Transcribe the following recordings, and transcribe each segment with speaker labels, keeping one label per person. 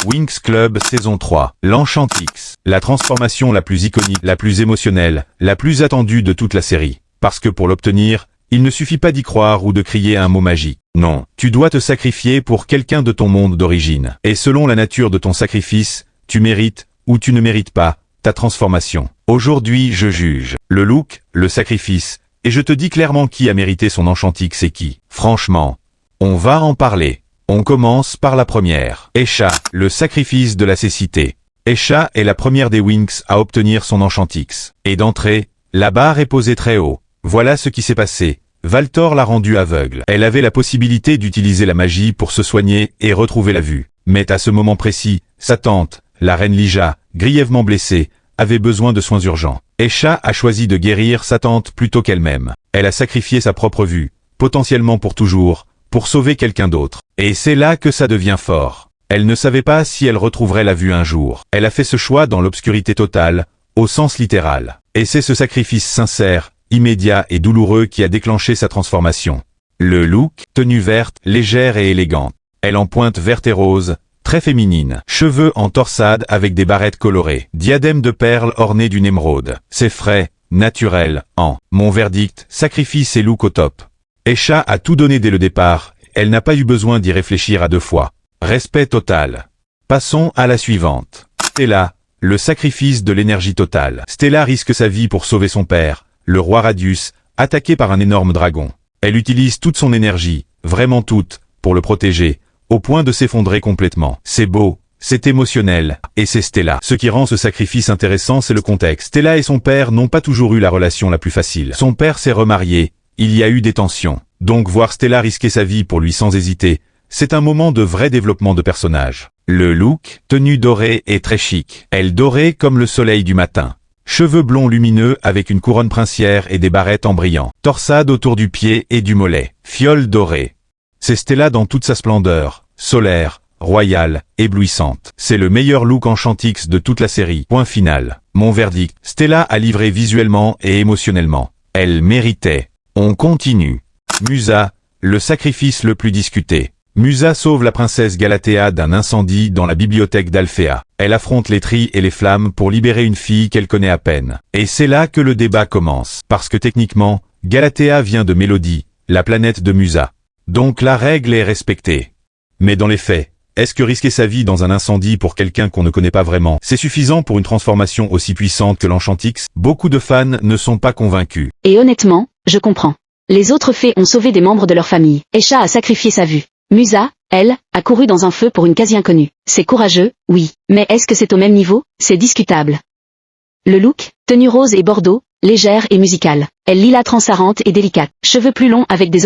Speaker 1: Winx Club saison 3. L'Enchantix. La transformation la plus iconique, la plus émotionnelle, la plus attendue de toute la série. Parce que pour l'obtenir, il ne suffit pas d'y croire ou de crier un mot magique. Non, tu dois te sacrifier pour quelqu'un de ton monde d'origine. Et selon la nature de ton sacrifice, tu mérites, ou tu ne mérites pas, ta transformation. Aujourd'hui je juge le look, le sacrifice, et je te dis clairement qui a mérité son Enchantix et qui. Franchement, on va en parler. On commence par la première. Escha, le sacrifice de la cécité. Escha est la première des Winx à obtenir son Enchantix. Et d'entrée, la barre est posée très haut. Voilà ce qui s'est passé. Valtor l'a rendue aveugle. Elle avait la possibilité d'utiliser la magie pour se soigner et retrouver la vue. Mais à ce moment précis, sa tante, la reine Lija, grièvement blessée, avait besoin de soins urgents. Escha a choisi de guérir sa tante plutôt qu'elle-même. Elle a sacrifié sa propre vue, potentiellement pour toujours, pour sauver quelqu'un d'autre. Et c'est là que ça devient fort. Elle ne savait pas si elle retrouverait la vue un jour. Elle a fait ce choix dans l'obscurité totale, au sens littéral. Et c'est ce sacrifice sincère, immédiat et douloureux qui a déclenché sa transformation. Le look, tenue verte, légère et élégante. Elle en pointe verte et rose, très féminine. Cheveux en torsade avec des barrettes colorées. Diadème de perles orné d'une émeraude. C'est frais, naturel, mon verdict, sacrifice et look au top. Escha a tout donné dès le départ, elle n'a pas eu besoin d'y réfléchir à deux fois. Respect total. Passons à la suivante. Stella, le sacrifice de l'énergie totale. Stella risque sa vie pour sauver son père, le roi Radius, attaqué par un énorme dragon. Elle utilise toute son énergie, vraiment toute, pour le protéger, au point de s'effondrer complètement. C'est beau, c'est émotionnel, et c'est Stella. Ce qui rend ce sacrifice intéressant, c'est le contexte. Stella et son père n'ont pas toujours eu la relation la plus facile. Son père s'est remarié, il y a eu des tensions. Donc voir Stella risquer sa vie pour lui sans hésiter, c'est un moment de vrai développement de personnage. Le look, tenue dorée est très chic. Elle dorée comme le soleil du matin. Cheveux blonds lumineux avec une couronne princière et des barrettes en brillant. Torsade autour du pied et du mollet. Fiole dorée. C'est Stella dans toute sa splendeur, solaire, royale, éblouissante. C'est le meilleur look Enchantix de toute la série. Point final. Mon verdict, Stella a livré visuellement et émotionnellement. Elle méritait. On continue. Musa, le sacrifice le plus discuté. Musa sauve la princesse Galatea d'un incendie dans la bibliothèque d'Alphéa. Elle affronte les tris et les flammes pour libérer une fille qu'elle connaît à peine. Et c'est là que le débat commence. Parce que techniquement, Galatea vient de Mélodie, la planète de Musa. Donc la règle est respectée. Mais dans les faits, est-ce que risquer sa vie dans un incendie pour quelqu'un qu'on ne connaît pas vraiment, c'est suffisant pour une transformation aussi puissante que l'Enchantix? Beaucoup de fans ne sont pas convaincus.
Speaker 2: Et honnêtement, je comprends. Les autres fées ont sauvé des membres de leur famille. Escha a sacrifié sa vue. Musa, elle, a couru dans un feu pour une quasi-inconnue. C'est courageux, oui. Mais est-ce que c'est au même niveau? C'est discutable. Le look, tenue rose et bordeaux, légère et musicale. Elle lilas transparente et délicate. Cheveux plus longs avec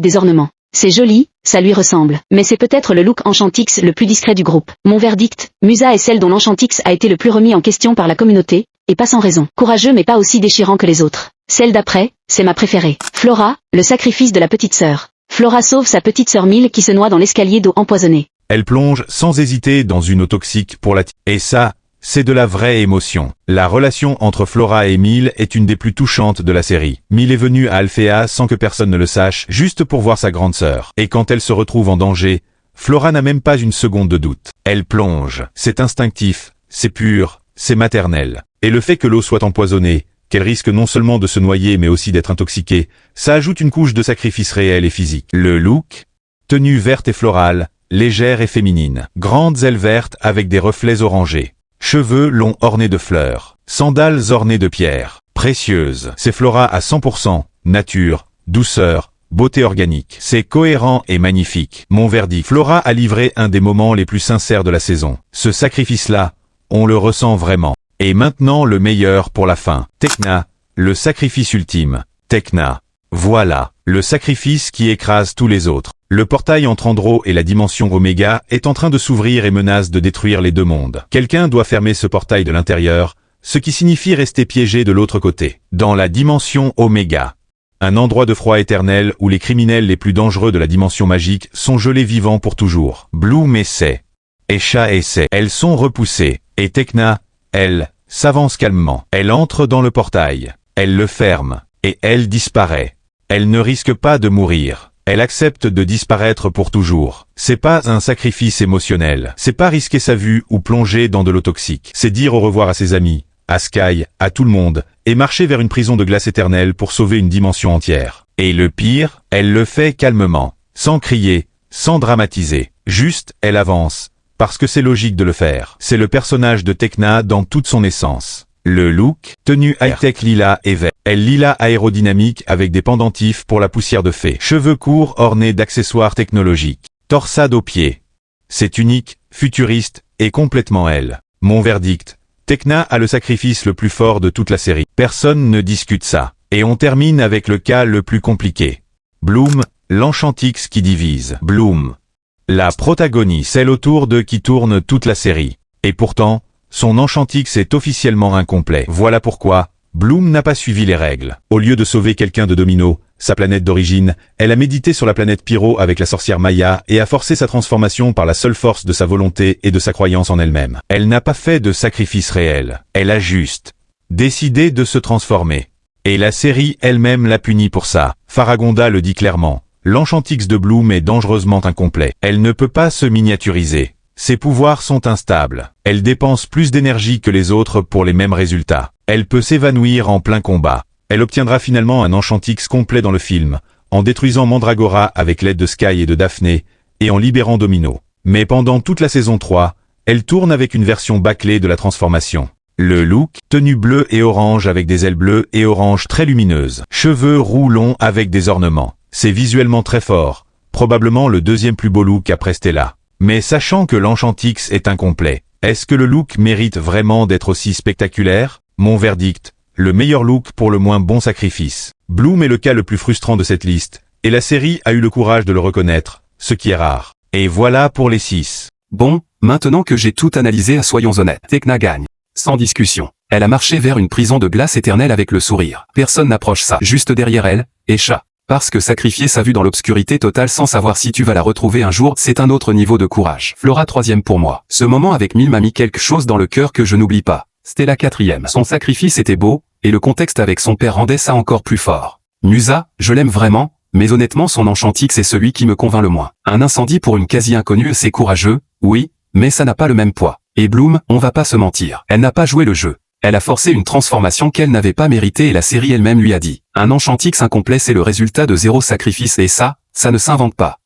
Speaker 2: des ornements. C'est joli, ça lui ressemble. Mais c'est peut-être le look Enchantix le plus discret du groupe. Mon verdict, Musa est celle dont l'Enchantix a été le plus remis en question par la communauté, et pas sans raison. Courageux mais pas aussi déchirant que les autres. Celle d'après, c'est ma préférée. Flora, le sacrifice de la petite sœur. Flora sauve sa petite sœur Mille qui se noie dans l'escalier d'eau empoisonnée.
Speaker 1: Elle plonge sans hésiter dans une eau toxique pour la et ça, c'est de la vraie émotion. La relation entre Flora et Mille est une des plus touchantes de la série. Mille est venue à Alphéa sans que personne ne le sache, juste pour voir sa grande sœur. Et quand elle se retrouve en danger, Flora n'a même pas une seconde de doute. Elle plonge. C'est instinctif, c'est pur, c'est maternel. Et le fait que l'eau soit empoisonnée, qu'elle risque non seulement de se noyer mais aussi d'être intoxiquée, ça ajoute une couche de sacrifice réel et physique. Le look, tenue verte et florale, légère et féminine. Grandes ailes vertes avec des reflets orangés. Cheveux longs ornés de fleurs. Sandales ornées de pierres. Précieuses. C'est Flora à 100%, nature, douceur, beauté organique. C'est cohérent et magnifique. Mon verdict. Flora a livré un des moments les plus sincères de la saison. Ce sacrifice-là, on le ressent vraiment. Et maintenant le meilleur pour la fin. Tecna, le sacrifice ultime. Tecna. Voilà, le sacrifice qui écrase tous les autres. Le portail entre Andro et la dimension Oméga est en train de s'ouvrir et menace de détruire les deux mondes. Quelqu'un doit fermer ce portail de l'intérieur, ce qui signifie rester piégé de l'autre côté. Dans la dimension Oméga, un endroit de froid éternel où les criminels les plus dangereux de la dimension magique sont gelés vivants pour toujours. Bloom essaie. Escha essaie. Elles sont repoussées. Et Tecna, elle, s'avance calmement. Elle entre dans le portail. Elle le ferme. Et elle disparaît. Elle ne risque pas de mourir. Elle accepte de disparaître pour toujours. C'est pas un sacrifice émotionnel. C'est pas risquer sa vue ou plonger dans de l'eau toxique. C'est dire au revoir à ses amis, à Sky, à tout le monde, et marcher vers une prison de glace éternelle pour sauver une dimension entière. Et le pire, elle le fait calmement, sans crier, sans dramatiser. Juste, elle avance, parce que c'est logique de le faire. C'est le personnage de Tecna dans toute son essence. Le look, tenue high-tech lilas et vert. Elle lilas aérodynamique avec des pendentifs pour la poussière de fée. Cheveux courts ornés d'accessoires technologiques. Torsade aux pieds. C'est unique, futuriste, et complètement elle. Mon verdict, Tecna a le sacrifice le plus fort de toute la série. Personne ne discute ça. Et on termine avec le cas le plus compliqué. Bloom, l'Enchantix qui divise. Bloom. La protagoniste, celle autour de qui tourne toute la série. Et pourtant, son Enchantix est officiellement incomplet. Voilà pourquoi Bloom n'a pas suivi les règles. Au lieu de sauver quelqu'un de Domino, sa planète d'origine, elle a médité sur la planète Pyro avec la sorcière Maya et a forcé sa transformation par la seule force de sa volonté et de sa croyance en elle-même. Elle n'a pas fait de sacrifice réel. Elle a juste décidé de se transformer. Et la série elle-même l'a punie pour ça. Faragonda le dit clairement. L'Enchantix de Bloom est dangereusement incomplet. Elle ne peut pas se miniaturiser. Ses pouvoirs sont instables. Elle dépense plus d'énergie que les autres pour les mêmes résultats. Elle peut s'évanouir en plein combat. Elle obtiendra finalement un Enchantix complet dans le film, en détruisant Mandragora avec l'aide de Sky et de Daphné, et en libérant Domino. Mais pendant toute la saison 3, elle tourne avec une version bâclée de la transformation. Le look, tenue bleue et orange avec des ailes bleues et orange très lumineuses. Cheveux roux longs avec des ornements. C'est visuellement très fort, probablement le deuxième plus beau look après Stella. Mais sachant que l'Enchantix est incomplet, est-ce que le look mérite vraiment d'être aussi spectaculaire? Mon verdict, le meilleur look pour le moins bon sacrifice. Bloom est le cas le plus frustrant de cette liste, et la série a eu le courage de le reconnaître, ce qui est rare. Et voilà pour les 6.
Speaker 3: Bon, maintenant que j'ai tout analysé, soyons honnêtes. Tecna gagne. Sans discussion. Elle a marché vers une prison de glace éternelle avec le sourire. Personne n'approche ça. Juste derrière elle, et chat. Parce que sacrifier sa vue dans l'obscurité totale sans savoir si tu vas la retrouver un jour, c'est un autre niveau de courage. Flora 3e pour moi. Ce moment avec Mille m'a mis quelque chose dans le cœur que je n'oublie pas. Stella 4e. Son sacrifice était beau, et le contexte avec son père rendait ça encore plus fort. Musa, je l'aime vraiment, mais honnêtement son Enchantix est celui qui me convainc le moins. Un incendie pour une quasi-inconnue c'est courageux, oui, mais ça n'a pas le même poids. Et Bloom, on va pas se mentir. Elle n'a pas joué le jeu. Elle a forcé une transformation qu'elle n'avait pas méritée et la série elle-même lui a dit. Un Enchantix incomplet c'est le résultat de zéro sacrifice et ça ne s'invente pas.